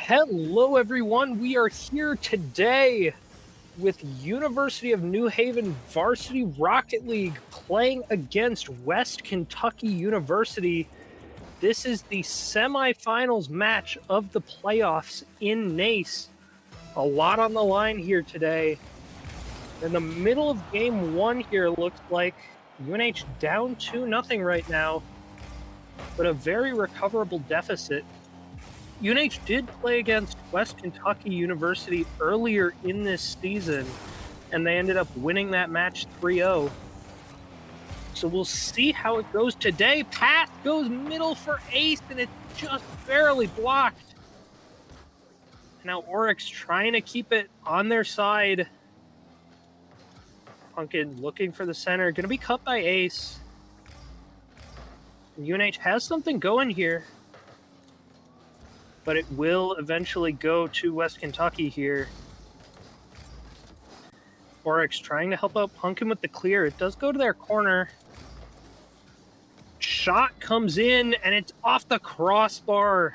Hello, everyone. We are here today with University of New Haven Varsity Rocket League playing against West Kentucky University. This is the semifinals match of the playoffs in NACE. A lot on the line here today. In the middle of game one here, looks like UNH down 2-0 right now, but a very recoverable deficit. UNH did play against West Kentucky University earlier in this season, and they ended up winning that match 3-0. So we'll see how it goes today. Pass goes middle for Ace, and it's just barely blocked. Now Oryx trying to keep it on their side. Pumpkin looking for the center, going to be cut by Ace. And UNH has something going here, but it will eventually go to West Kentucky here. Oryx trying to help out Pumpkin with the clear. It does go to their corner. Shot comes in, and it's off the crossbar.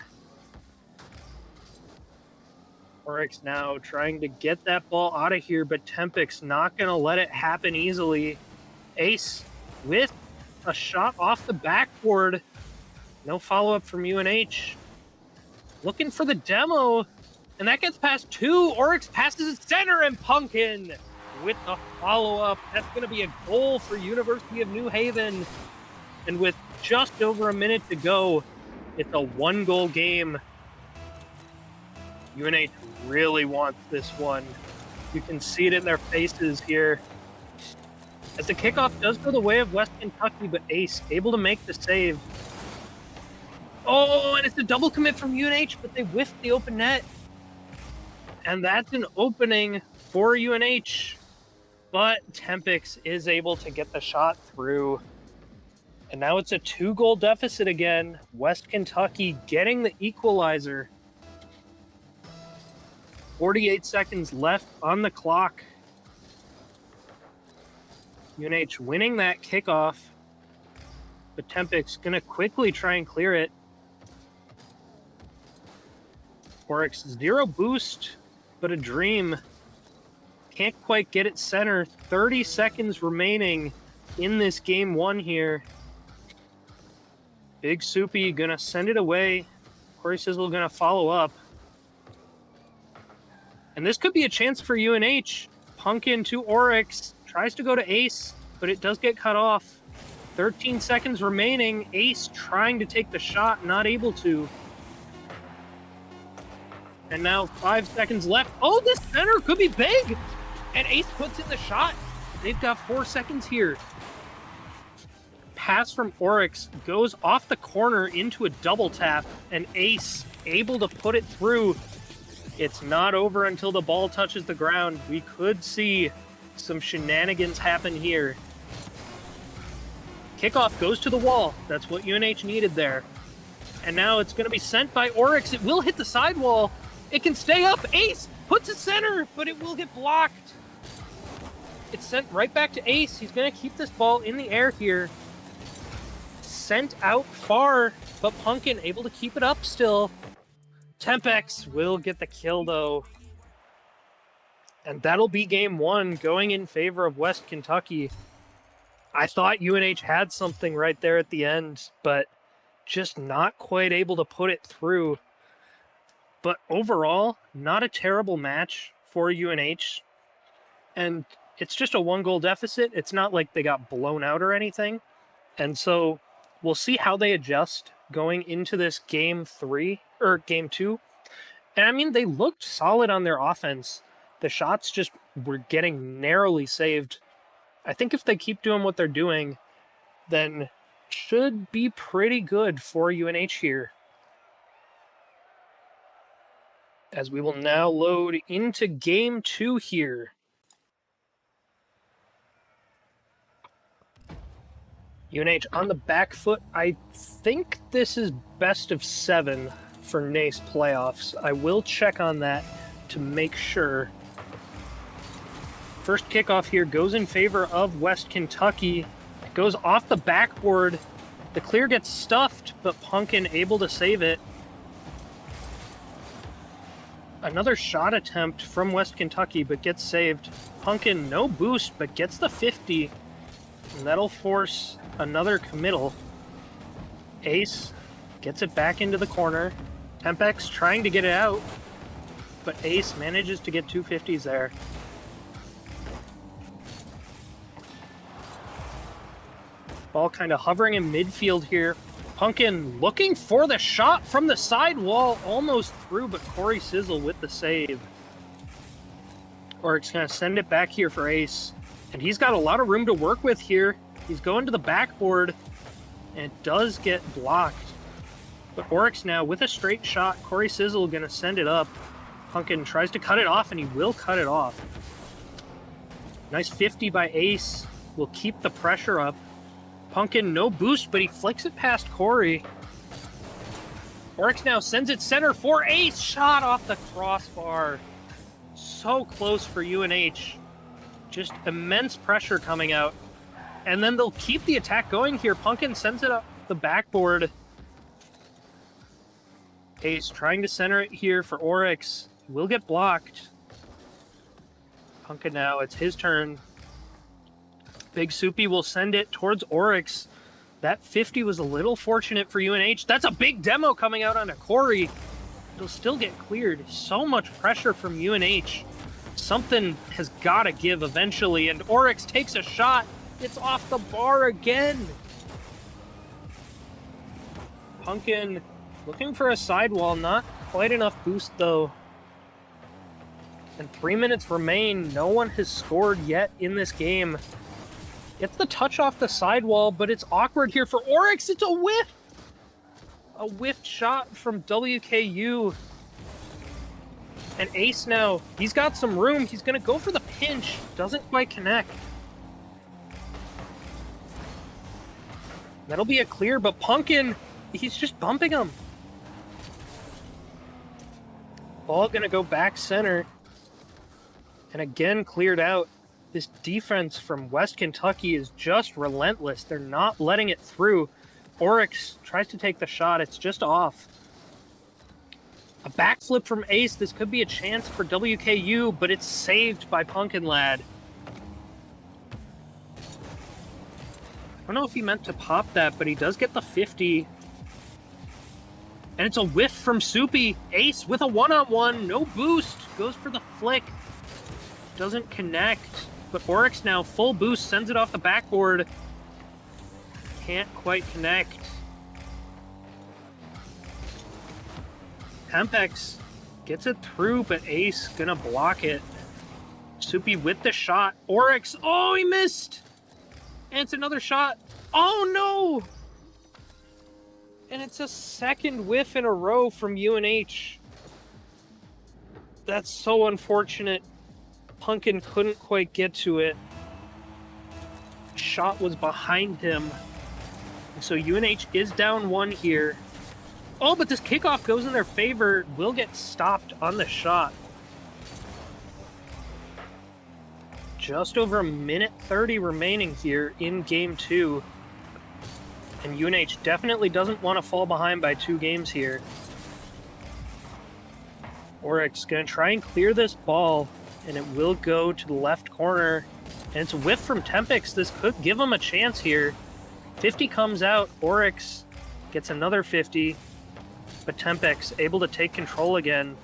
Oryx now trying to get that ball out of here, but Tempix not going to let it happen easily. Ace with a shot off the backboard. No follow-up from UNH. Looking for the demo, and that gets past two. Oryx passes it center, and Pumpkin with the follow-up. That's going to be a goal for University of New Haven. And with just over a minute to go, it's a one-goal game. UNH really wants this one. You can see it in their faces here. As the kickoff does go the way of West Kentucky, but Ace able to make the save. Oh, and it's a double commit from UNH, but they whiffed the open net. And that's an opening for UNH. But Tempix is able to get the shot through. And now it's a 2-goal deficit again. West Kentucky getting the equalizer. 48 seconds left on the clock. UNH winning that kickoff. But Tempix going to quickly try and clear it. Oryx, 0 boost, but a dream. Can't quite get it center. 30 seconds remaining in this game one here. Big Soupy gonna send it away. Corey Sizzle gonna follow up. And this could be a chance for UNH. Pumpkin to Oryx. Tries to go to Ace, but it does get cut off. 13 seconds remaining. Ace trying to take the shot, not able to. And now 5 seconds left. Oh, this center could be big! And Ace puts in the shot. They've got 4 seconds here. Pass from Oryx goes off the corner into a double tap, and Ace able to put it through. It's not over until the ball touches the ground. We could see some shenanigans happen here. Kickoff goes to the wall. That's what UNH needed there. And now it's going to be sent by Oryx. It will hit the sidewall. It can stay up. Ace puts it center, but it will get blocked. It's sent right back to Ace. He's going to keep this ball in the air here. Sent out far, but Pumpkin able to keep it up still. Tempix will get the kill, though. And that'll be game one, going in favor of West Kentucky. I thought UNH had something right there at the end, but just not quite able to put it through. But overall, not a terrible match for UNH. And it's just a 1-goal deficit. It's not like they got blown out or anything. And so we'll see how they adjust going into this game two. And I mean, they looked solid on their offense. The shots just were getting narrowly saved. I think if they keep doing what they're doing, then should be pretty good for UNH here. As we will now load into game two here. UNH on the back foot. I think this is best of 7 for NACE playoffs. I will check on that to make sure. First kickoff here goes in favor of West Kentucky. It goes off the backboard. The clear gets stuffed, but Pumpkin able to save it. Another shot attempt from West Kentucky, but gets saved. Punkin, no boost, but gets the 50. And that'll force another committal. Ace gets it back into the corner. Tempex trying to get it out, but Ace manages to get 250s there. Ball kind of hovering in midfield here. Punkin looking for the shot from the sidewall, almost through, but Corey Sizzle with the save. Oryx going to send it back here for Ace, and he's got a lot of room to work with here. He's going to the backboard, and it does get blocked. But Oryx now with a straight shot. Corey Sizzle going to send it up. Punkin tries to cut it off, and he will cut it off. Nice 50 by Ace. Will keep the pressure up. Punkin, no boost, but he flicks it past Corey. Oryx now sends it center for Ace. Shot off the crossbar. So close for UNH. Just immense pressure coming out. And then they'll keep the attack going here. Punkin sends it up the backboard. Ace trying to center it here for Oryx. Will get blocked. Punkin now, it's his turn. Big Soupy will send it towards Oryx. That 50 was a little fortunate for UNH. That's a big demo coming out onto Corey. It'll still get cleared. So much pressure from UNH. Something has got to give eventually, and Oryx takes a shot. It's off the bar again. Punkin looking for a sidewall. Not quite enough boost, though. And 3 minutes remain. No one has scored yet in this game. Gets the touch off the sidewall, but it's awkward here for Oryx. It's a whiff! A whiffed shot from WKU. And Ace now, he's got some room. He's going to go for the pinch. Doesn't quite connect. That'll be a clear, but Punkin, he's just bumping him. Ball going to go back center. And again, cleared out. This defense from West Kentucky is just relentless. They're not letting it through. Oryx tries to take the shot. It's just off. A backflip from Ace. This could be a chance for WKU, but it's saved by Punkin Lad. I don't know if he meant to pop that, but he does get the 50. And it's a whiff from Soupy. Ace with a one-on-one. No boost. Goes for the flick. Doesn't connect. But Oryx now, full boost, sends it off the backboard. Can't quite connect. Tempex gets it through, but Ace gonna block it. Soupy with the shot. Oryx, oh, he missed! And it's another shot. Oh, no! And it's a second whiff in a row from UNH. That's so unfortunate. Punkin couldn't quite get to it. Shot was behind him. So UNH is down one here. Oh, but this kickoff goes in their favor. Will get stopped on the shot. Just over a minute 30 remaining here in game 2. And UNH definitely doesn't want to fall behind by 2 games here. Oryx gonna try and clear this ball. And it will go to the left corner. And it's a whiff from Tempex. This could give him a chance here. 50 comes out. Oryx gets another 50. But Tempex able to take control again.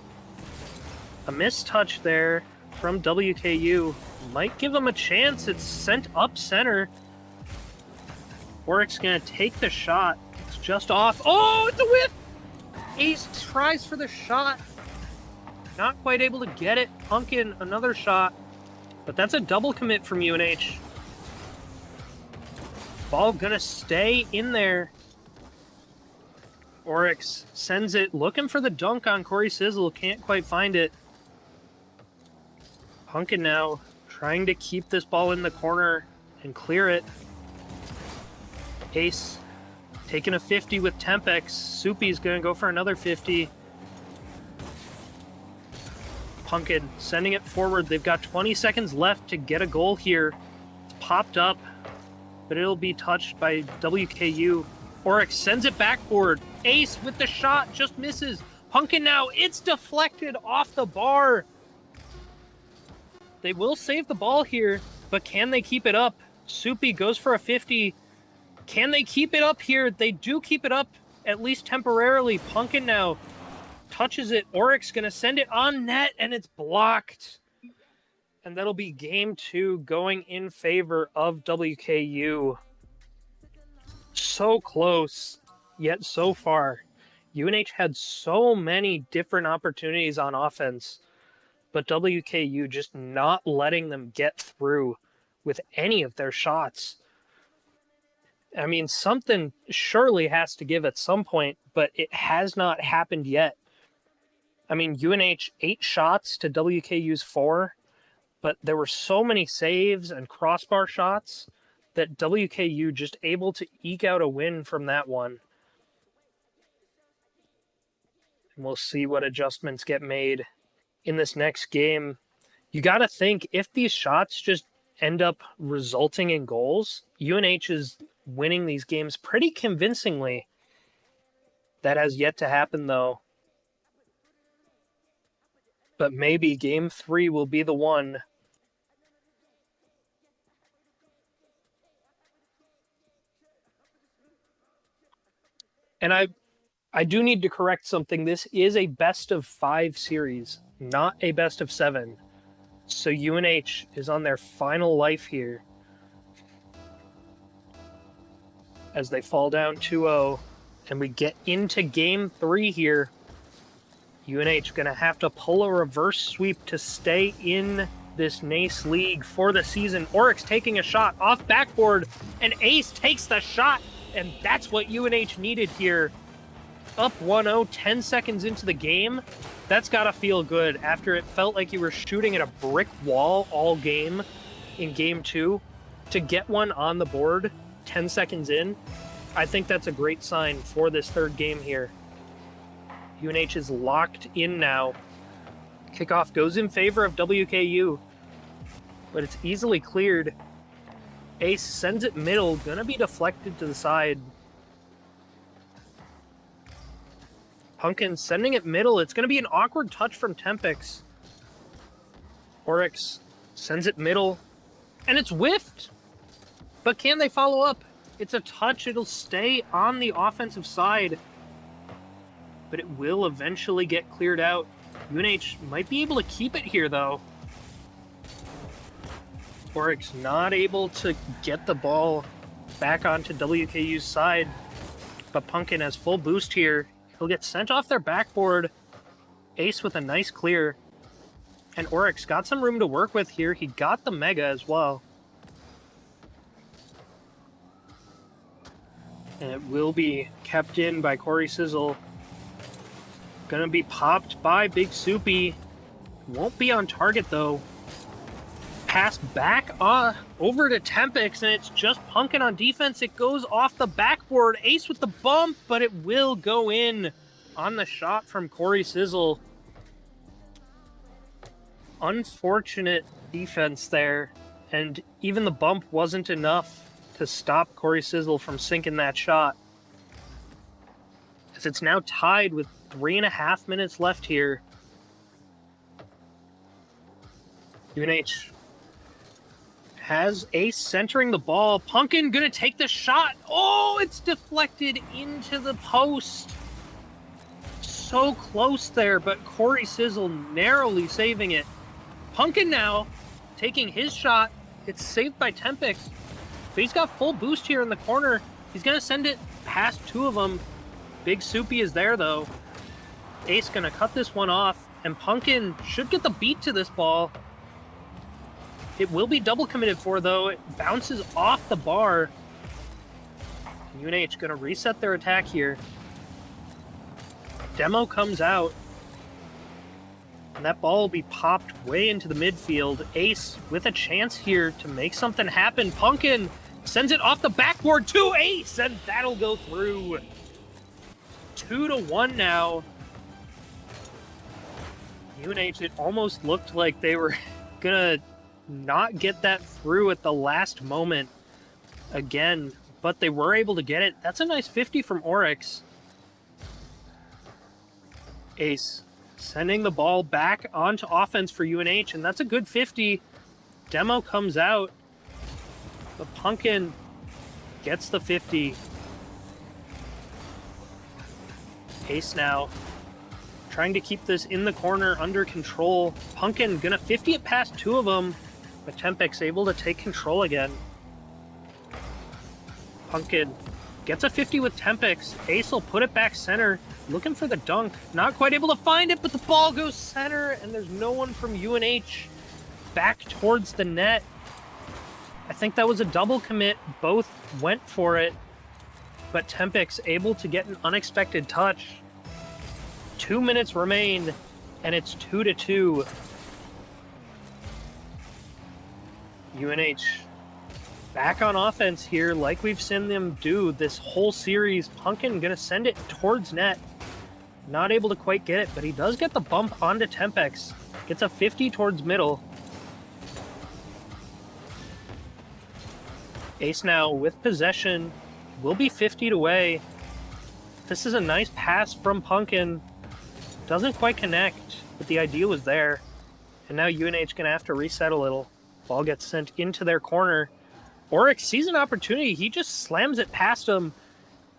A missed touch there from WKU. Might give him a chance. It's sent up center. Oryx going to take the shot. It's just off. Oh, it's a whiff! Ace tries for the shot. Not quite able to get it. Punkin, another shot. But that's a double commit from UNH. Ball gonna stay in there. Oryx sends it, looking for the dunk on Corey Sizzle. Can't quite find it. Punkin now trying to keep this ball in the corner and clear it. Ace taking a 50 with Tempex. Soupy's gonna go for another 50. Punkin sending it forward. They've got 20 seconds left to get a goal here. It's popped up, but it'll be touched by WKU. Oryx sends it backboard. Ace with the shot, just misses. Pumpkin now, it's deflected off the bar. They will save the ball here, but can they keep it up? Soupy goes for a 50. Can they keep it up here? They do keep it up, at least temporarily. Pumpkin now touches it. Oryx gonna send it on net, and it's blocked. And that'll be game 2 going in favor of WKU. So close, yet so far. UNH had so many different opportunities on offense, but WKU just not letting them get through with any of their shots. I mean, something surely has to give at some point, but it has not happened yet. I mean, UNH 8 shots to WKU's 4, but there were so many saves and crossbar shots that WKU just able to eke out a win from that one. And we'll see what adjustments get made in this next game. You got to think, if these shots just end up resulting in goals, UNH is winning these games pretty convincingly. That has yet to happen, though. But maybe game 3 will be the one. And I do need to correct something. This is a best of 5 series, not a best of 7. So UNH is on their final life here as they fall down 2-0. And we get into game 3 here. UNH going to have to pull a reverse sweep to stay in this NACE league for the season. Oryx taking a shot off backboard, and Ace takes the shot, and that's what UNH needed here. Up 1-0, 10 seconds into the game. That's got to feel good after it felt like you were shooting at a brick wall all game in game 2. To get one on the board 10 seconds in, I think that's a great sign for this third game here. UNH is locked in now. Kickoff goes in favor of WKU, but it's easily cleared. Ace sends it middle, gonna be deflected to the side. Pumpkin sending it middle. It's gonna be an awkward touch from Tempix. Oryx sends it middle, and it's whiffed. But can they follow up? It's a touch. It'll stay on the offensive side, but it will eventually get cleared out. UNH might be able to keep it here, though. Oryx not able to get the ball back onto WKU's side, but Pumpkin has full boost here. He'll get sent off their backboard. Ace with a nice clear. And Oryx got some room to work with here. He got the mega as well. And it will be kept in by Corey Sizzle. Gonna be popped by Big Soupy. Won't be on target, though. Pass back over to Tempix, and it's just Pumpkin on defense. It goes off the backboard. Ace with the bump, but it will go in on the shot from Corey Sizzle. Unfortunate defense there, and even the bump wasn't enough to stop Corey Sizzle from sinking that shot. As it's now tied with 3.5 minutes left here. UNH has Ace centering the ball. Pumpkin gonna take the shot. Oh, it's deflected into the post. So close there, but Corey Sizzle narrowly saving it. Pumpkin now taking his shot. It's saved by Tempix. But he's got full boost here in the corner. He's gonna send it past 2 of them. Big Soupy is there, though. Ace gonna cut this one off, and Pumpkin should get the beat to this ball. It will be double committed for, though. It bounces off the bar. UNH gonna reset their attack here. Demo comes out, and that ball will be popped way into the midfield. Ace with a chance here to make something happen. Pumpkin sends it off the backboard to Ace, and that'll go through. 2-1 now. UNH, it almost looked like they were gonna not get that through at the last moment again, but they were able to get it. That's a nice 50 from Oryx. Ace sending the ball back onto offense for UNH, and that's a good 50. Demo comes out, but Pumpkin gets the 50. Ace now trying to keep this in the corner under control. Pumpkin gonna 50 it past two of them, but Tempex able to take control again. Pumpkin gets a 50 with Tempex. Ace will put it back center, looking for the dunk. Not quite able to find it, but the ball goes center, and there's no one from UNH back towards the net. I think that was a double commit. Both went for it, but Tempex able to get an unexpected touch. 2 minutes remain, and it's 2-2. UNH back on offense here, like we've seen them do this whole series. Pumpkin gonna send it towards net. Not able to quite get it, but he does get the bump onto Tempex. Gets a 50 towards middle. Ace now with possession, will be 50'd away. This is a nice pass from Pumpkin. Doesn't quite connect, but the idea was there. And now UNH gonna have to reset a little. Ball gets sent into their corner. Oryx sees an opportunity, he just slams it past him.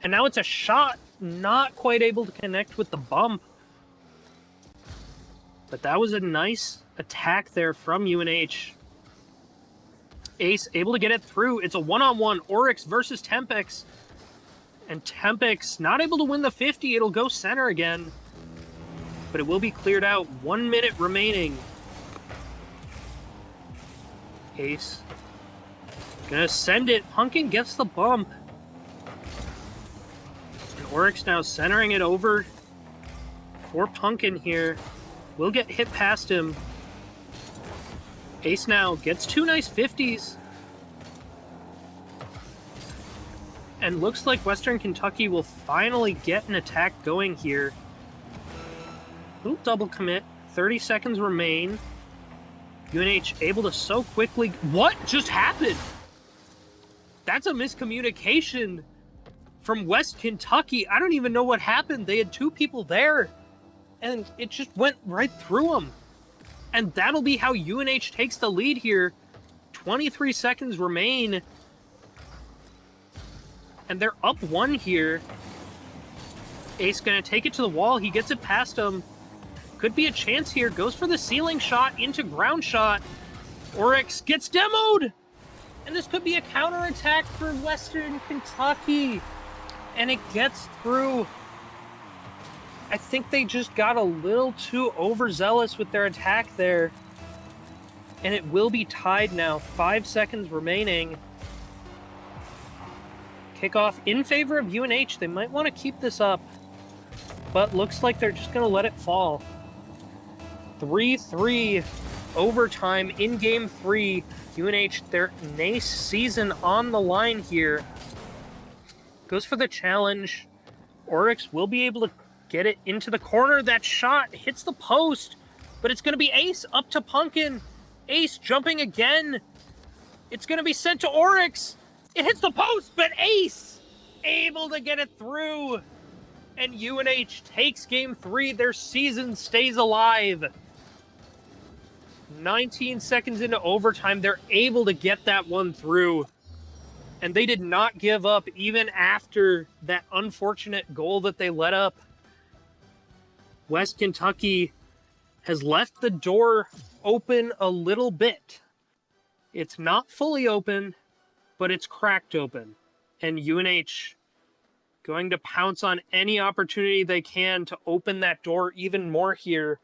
And now it's a shot, not quite able to connect with the bump. But that was a nice attack there from UNH. Ace able to get it through. It's a one-on-one, Oryx versus Tempex. And Tempex not able to win the 50, it'll go center again. But it will be cleared out. 1 minute remaining. Ace gonna send it. Pumpkin gets the bump. And Oryx now centering it over for Pumpkin here. Will get hit past him. Ace now gets two nice 50s. And looks like Western Kentucky will finally get an attack going here. Little double commit. 30 seconds remain. UNH able to so quickly... What just happened? That's a miscommunication from West Kentucky. I don't even know what happened. They had two people there, and it just went right through them. And that'll be how UNH takes the lead here. 23 seconds remain. And they're up one here. Ace gonna take it to the wall. He gets it past him. Could be a chance here. Goes for the ceiling shot into ground shot. Oryx gets demoed. And this could be a counterattack for Western Kentucky. And it gets through. I think they just got a little too overzealous with their attack there. And it will be tied now. 5 seconds remaining. Kickoff in favor of UNH. They might want to keep this up. But looks like they're just going to let it fall. 3-3 overtime in game 3. UNH, their NACE season on the line here. Goes for the challenge. Oryx will be able to get it into the corner. That shot hits the post, but it's going to be Ace up to Pumpkin. Ace jumping again. It's going to be sent to Oryx. It hits the post, but Ace able to get it through. And UNH takes game 3. Their season stays alive. 19 seconds into overtime, they're able to get that one through. And they did not give up even after that unfortunate goal that they let up. West Kentucky has left the door open a little bit. It's not fully open, but it's cracked open. And UNH going to pounce on any opportunity they can to open that door even more here.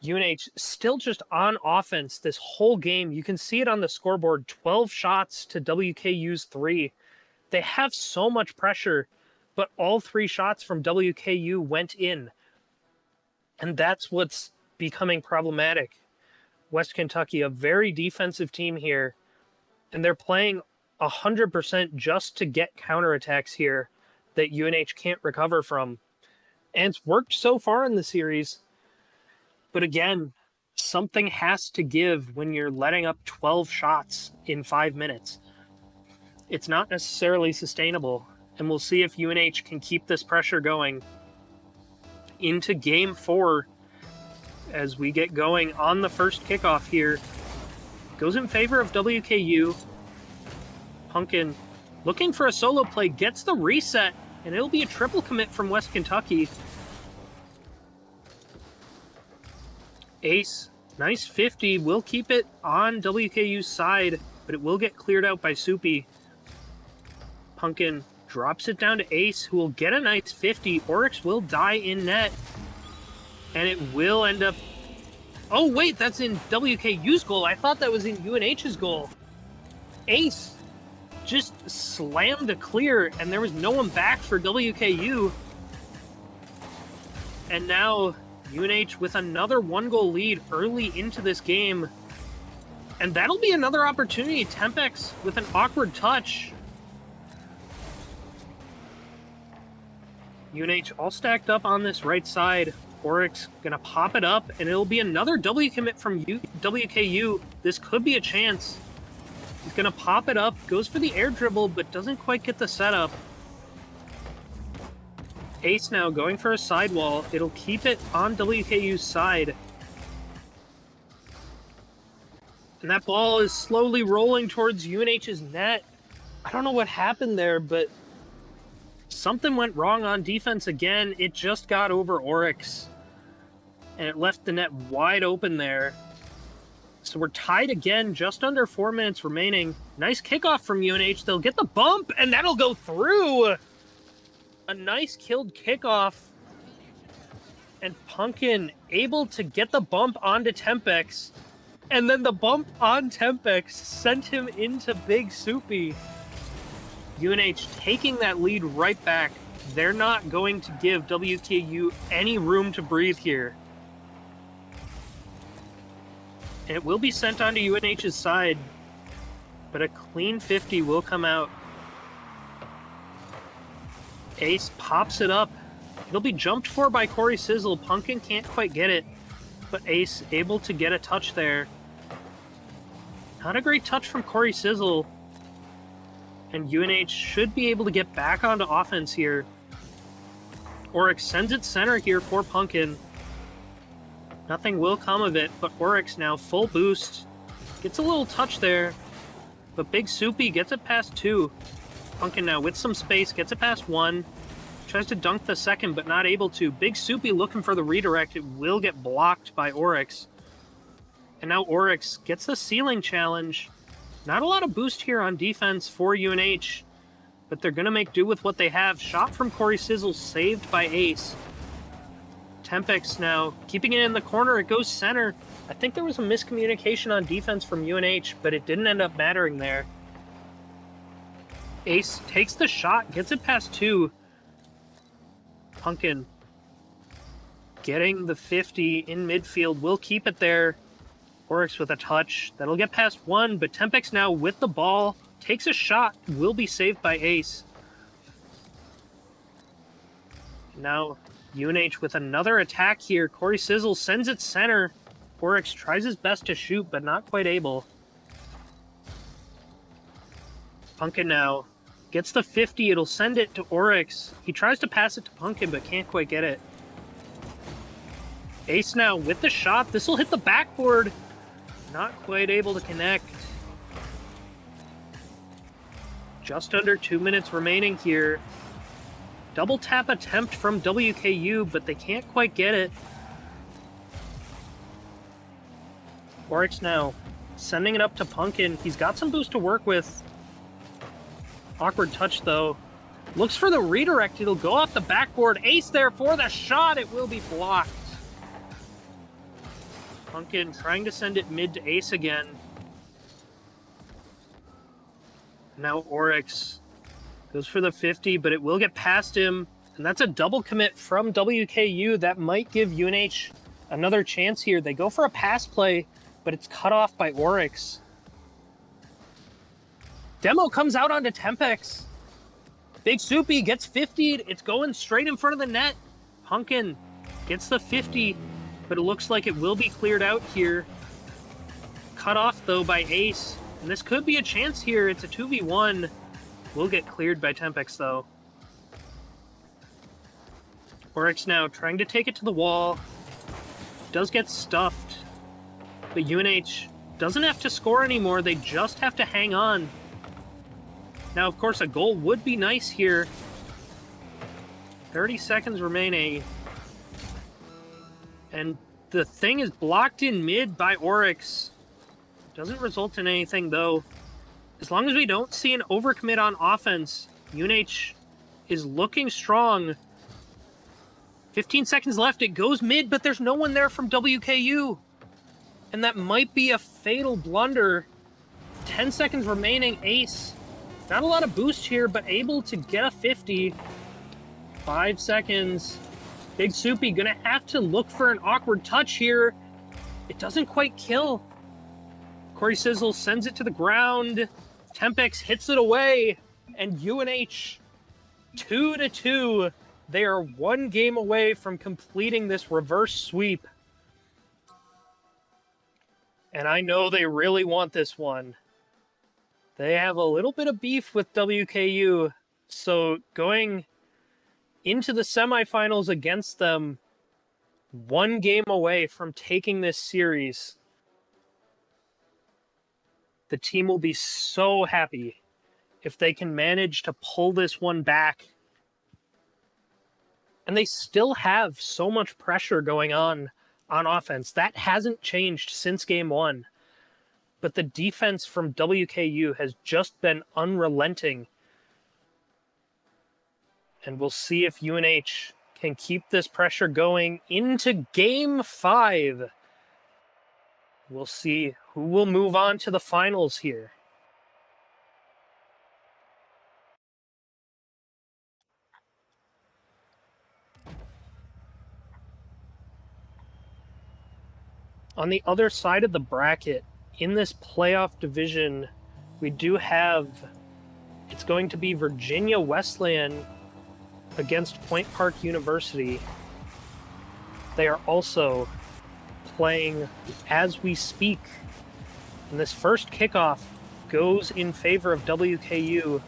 UNH still just on offense this whole game. You can see it on the scoreboard. 12 shots to WKU's 3. They have so much pressure, but all 3 shots from WKU went in. And that's what's becoming problematic. West Kentucky, a very defensive team here, and they're playing 100% just to get counterattacks here that UNH can't recover from. And it's worked so far in the series. But again, something has to give when you're letting up 12 shots in 5 minutes. It's not necessarily sustainable, and we'll see if UNH can keep this pressure going. into Game 4 as we get going on the first kickoff here. Goes in favor of WKU. Pumpkin looking for a solo play, gets the reset, and it'll be a triple commit from West Kentucky. Ace, nice 50, will keep it on WKU's side, but it will get cleared out by Soupy. Pumpkin drops it down to Ace, who will get a nice 50. Oryx will die in net, and it will end up... Oh, wait, that's in WKU's goal. I thought that was in UNH's goal. Ace just slammed a clear, and there was no one back for WKU. And now UNH with another 1-goal lead early into this game. And that'll be another opportunity. Tempex with an awkward touch. UNH all stacked up on this right side. Oryx gonna pop it up, and it'll be another W commit from WKU. This could be a chance. He's gonna pop it up, goes for the air dribble, but doesn't quite get the setup. Ace now going for a sidewall. It'll keep it on WKU's side. And that ball is slowly rolling towards UNH's net. I don't know what happened there, but something went wrong on defense again. It just got over Oryx, and it left the net wide open there. So we're tied again, just under 4 minutes remaining. Nice kickoff from UNH. They'll get the bump, and that'll go through. A nice killed kickoff. And Pumpkin able to get the bump onto Tempex. And then the bump on Tempex sent him into Big Soupy. UNH taking that lead right back. They're not going to give WKU any room to breathe here. And it will be sent onto UNH's side, but a clean 50 will come out. Ace pops it up. It'll be jumped for by Corey Sizzle. Pumpkin can't quite get it, but Ace able to get a touch there. Not a great touch from Corey Sizzle. And UNH should be able to get back onto offense here. Oryx sends it center here for Pumpkin. Nothing will come of it, but Oryx now full boost. Gets a little touch there, but Big Soupy gets it past 2. Pumpkin now with some space, gets it past 1. Tries to dunk the second, but not able to. Big Soupy looking for the redirect. It will get blocked by Oryx. And now Oryx gets the ceiling challenge. Not a lot of boost here on defense for UNH, but they're going to make do with what they have. Shot from Corey Sizzle saved by Ace. Tempex now keeping it in the corner. It goes center. I think there was a miscommunication on defense from UNH, but it didn't end up mattering there. Ace takes the shot, gets it past 2. Pumpkin getting the 50 in midfield. Will keep it there. Oryx with a touch. That'll get past 1, but Tempex now with the ball. Takes a shot. Will be saved by Ace. Now UNH with another attack here. Corey Sizzle sends it center. Oryx tries his best to shoot, but not quite able. Pumpkin now gets the 50. It'll send it to Oryx. He tries to pass it to Pumpkin, but can't quite get it. Ace now with the shot. This will hit the backboard. Not quite able to connect. Just under 2 minutes remaining here. Double tap attempt from WKU, but they can't quite get it. Oryx now sending it up to Pumpkin. He's got some boost to work with. Awkward touch, though. Looks for the redirect. It'll go off the backboard. Ace there for the shot. It will be blocked. Pumpkin trying to send it mid to Ace again. Now Oryx goes for the 50, but it will get past him. And that's a double commit from WKU. That might give UNH another chance here. They go for a pass play, but it's cut off by Oryx. Demo comes out onto Tempex. Big Soupy gets 50'd. It's going straight in front of the net. Pumpkin gets the 50, but it looks like it will be cleared out here. Cut off, though, by Ace. And this could be a chance here. It's a 2v1. Will get cleared by Tempex, though. Oryx now trying to take it to the wall. Does get stuffed. But UNH doesn't have to score anymore. They just have to hang on. Now, of course, a goal would be nice here. 30 seconds remaining. And the thing is blocked in mid by Oryx. Doesn't result in anything, though. As long as we don't see an overcommit on offense, UNH is looking strong. 15 seconds left. It goes mid, but there's no one there from WKU. And that might be a fatal blunder. 10 seconds remaining. Ace. Not a lot of boost here, but able to get a 50. 5 seconds. Big Soupy gonna have to look for an awkward touch here. It doesn't quite kill. Corey Sizzle sends it to the ground. Tempex hits it away. And UNH 2-2. They are one game away from completing this reverse sweep. And I know they really want this one. They have a little bit of beef with WKU. So going into the semifinals against them, one game away from taking this series. The team will be so happy if they can manage to pull this one back. And they still have so much pressure going on offense. That hasn't changed since game one. But the defense from WKU has just been unrelenting. And we'll see if UNH can keep this pressure going into game 5. We'll see who will move on to the finals here. On the other side of the bracket, in this playoff division, we do have, it's going to be Virginia Wesleyan against Point Park University. They are also playing as we speak. And this first kickoff goes in favor of WKU.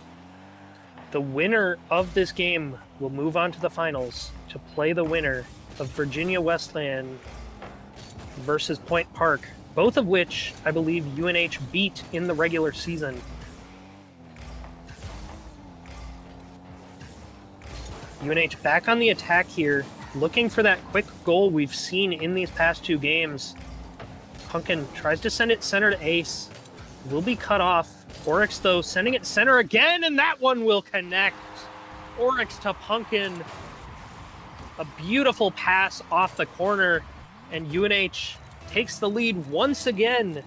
The winner of this game will move on to the finals to play the winner of Virginia Wesleyan versus Point Park, both of which I believe UNH beat in the regular season. UNH back on the attack here, looking for that quick goal we've seen in these past 2 games. Pumpkin tries to send it center to Ace. Will be cut off. Oryx, though, sending it center again, and that one will connect. Oryx to Pumpkin. A beautiful pass off the corner, and UNH takes the lead once again.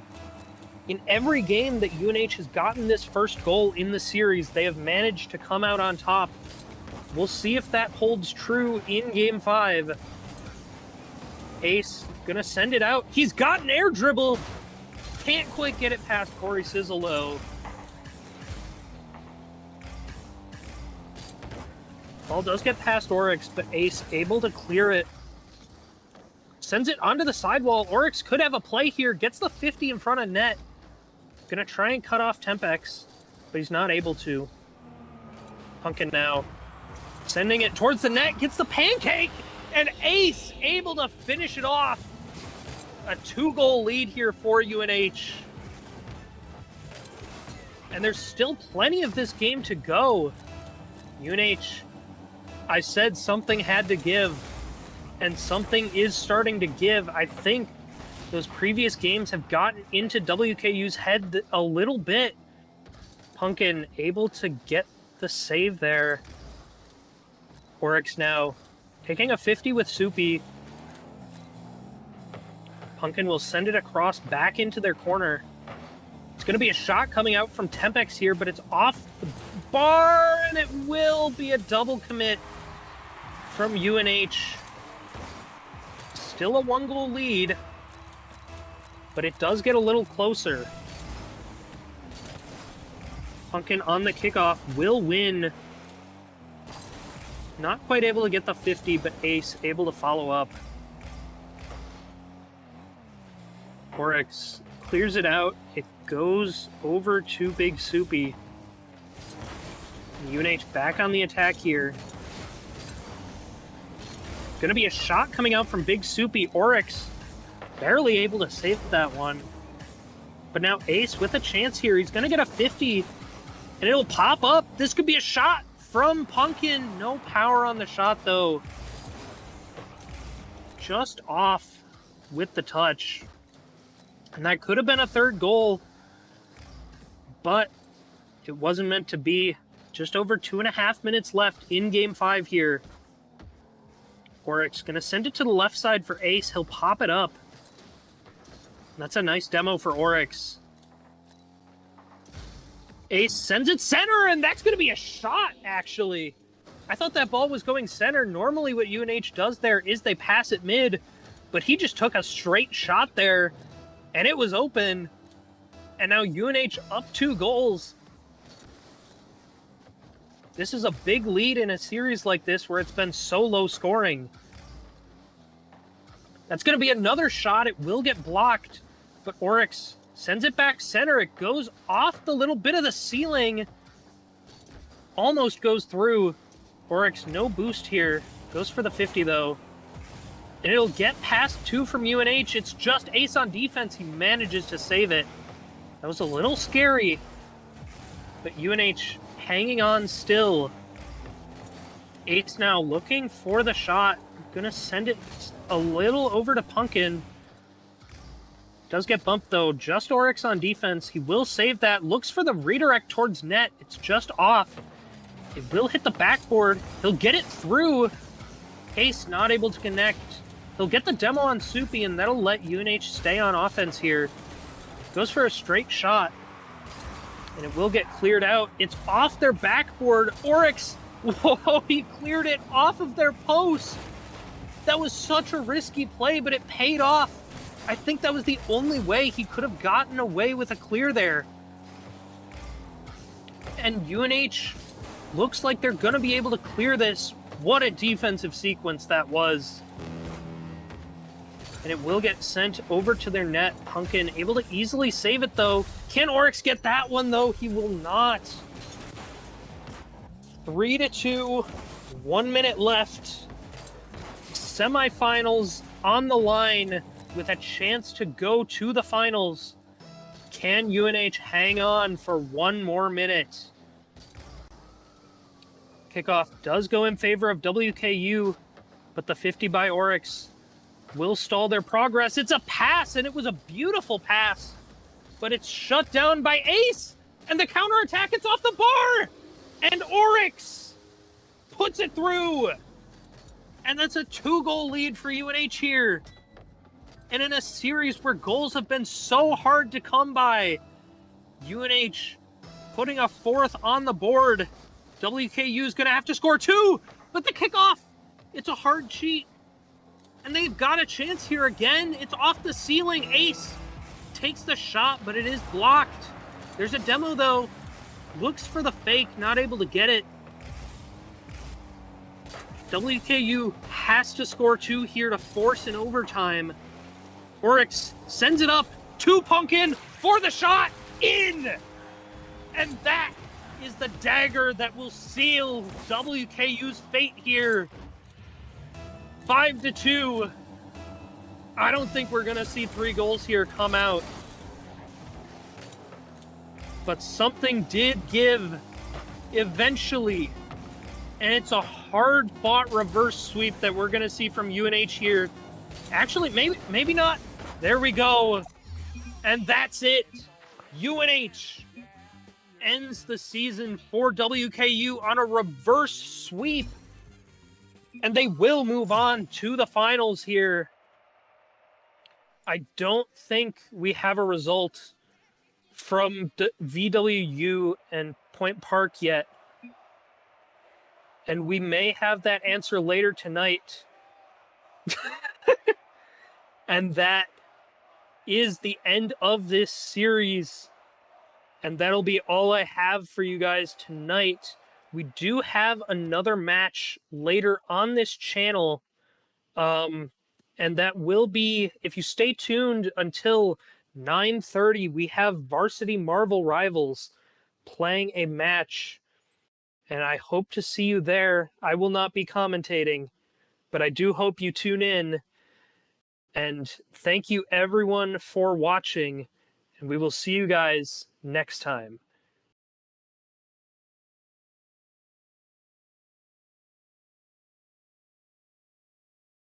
In every game that UNH has gotten this first goal in the series, they have managed to come out on top. We'll see if that holds true in game 5. Ace gonna send it out. He's got an air dribble. Can't quite get it past Corey Sizzle, though. Ball does get past Oryx, but Ace able to clear it. Sends it onto the sidewall. Oryx could have a play here. Gets the 50 in front of net. Gonna try and cut off Tempex, but he's not able to. Pumpkin now sending it towards the net. Gets the pancake, and Ace able to finish it off. A 2-goal lead here for UNH. And there's still plenty of this game to go. UNH, I said something had to give, and something is starting to give. I think those previous games have gotten into WKU's head a little bit. Pumpkin able to get the save there. Oryx now taking a 50 with Soupy. Pumpkin will send it across back into their corner. It's going to be a shot coming out from Tempex here, but it's off the bar, and it will be a double commit from UNH. Still a 1-goal lead, but it does get a little closer. Pumpkin on the kickoff will win. Not quite able to get the 50, but Ace able to follow up. Oryx clears it out. It goes over to Big Soupy. UNH back on the attack here. Gonna be a shot coming out from Big Soupy. Oryx barely able to save that one. But now Ace with a chance here. He's gonna get a 50, and it'll pop up. This could be a shot from Pumpkin. No power on the shot, though. Just off with the touch. And that could have been a third goal, but it wasn't meant to be. Just over 2.5 minutes left in Game 5 here. Oryx gonna send it to the left side for Ace. He'll pop it up. That's a nice demo for Oryx. Ace sends it center, and that's gonna be a shot, actually. I thought that ball was going center. Normally what UNH does there is they pass it mid, but he just took a straight shot there, and it was open. And now UNH up 2 goals. This is a big lead in a series like this where it's been so low scoring. That's going to be another shot. It will get blocked, but Oryx sends it back center. It goes off the little bit of the ceiling. Almost goes through. Oryx, no boost here. Goes for the 50, though. And it'll get past 2 from UNH. It's just Ace on defense. He manages to save it. That was a little scary. But UNH hanging on still. Ace now looking for the shot. Gonna send it a little over to Pumpkin. Does get bumped, though. Just Oryx on defense. He will save that. Looks for the redirect towards net. It's just off. It will hit the backboard. He'll get it through. Ace not able to connect. He'll get the demo on Soupy, and that'll let UNH stay on offense here. Goes for a straight shot. And it will get cleared out. It's off their backboard. Oryx, whoa, he cleared it off of their post. That was such a risky play, but it paid off. I think that was the only way he could have gotten away with a clear there. And UNH looks like they're going to be able to clear this. What a defensive sequence that was. And it will get sent over to their net. Pumpkin able to easily save it, though. Can Oryx get that one, though? He will not. 3-2. 1 minute left. Semifinals on the line with a chance to go to the finals. Can UNH hang on for 1 more minute? Kickoff does go in favor of WKU, but the 50 by Oryx will stall their progress. It's a pass, and it was a beautiful pass, but it's shut down by Ace, and the counterattack, it's off the bar, and Oryx puts it through, and that's a 2-goal lead for UNH here. And in a series where goals have been so hard to come by, UNH putting a 4th on the board. WKU is going to have to score 2, but the kickoff, it's a hard cheat. And they've got a chance here again. It's off the ceiling. Ace takes the shot, but it is blocked. There's a demo, though. Looks for the fake, not able to get it. WKU has to score 2 here to force an overtime. Oryx sends it up to Pumpkin for the shot. In! And that is the dagger that will seal WKU's fate here. 5-2. I don't think we're going to see 3 goals here come out. But something did give eventually. And it's a hard-fought reverse sweep that we're going to see from UNH here. Actually, maybe not. There we go. And that's it. UNH ends the season for WKU on a reverse sweep. And they will move on to the finals here. I don't think we have a result from VWU and Point Park yet. And we may have that answer later tonight. And that is the end of this series. And that'll be all I have for you guys tonight. We do have another match later on this channel. And that will be, if you stay tuned until 9:30, we have Varsity Marvel Rivals playing a match. And I hope to see you there. I will not be commentating, But I do hope you tune in. And thank you everyone for watching. And we will see you guys next time.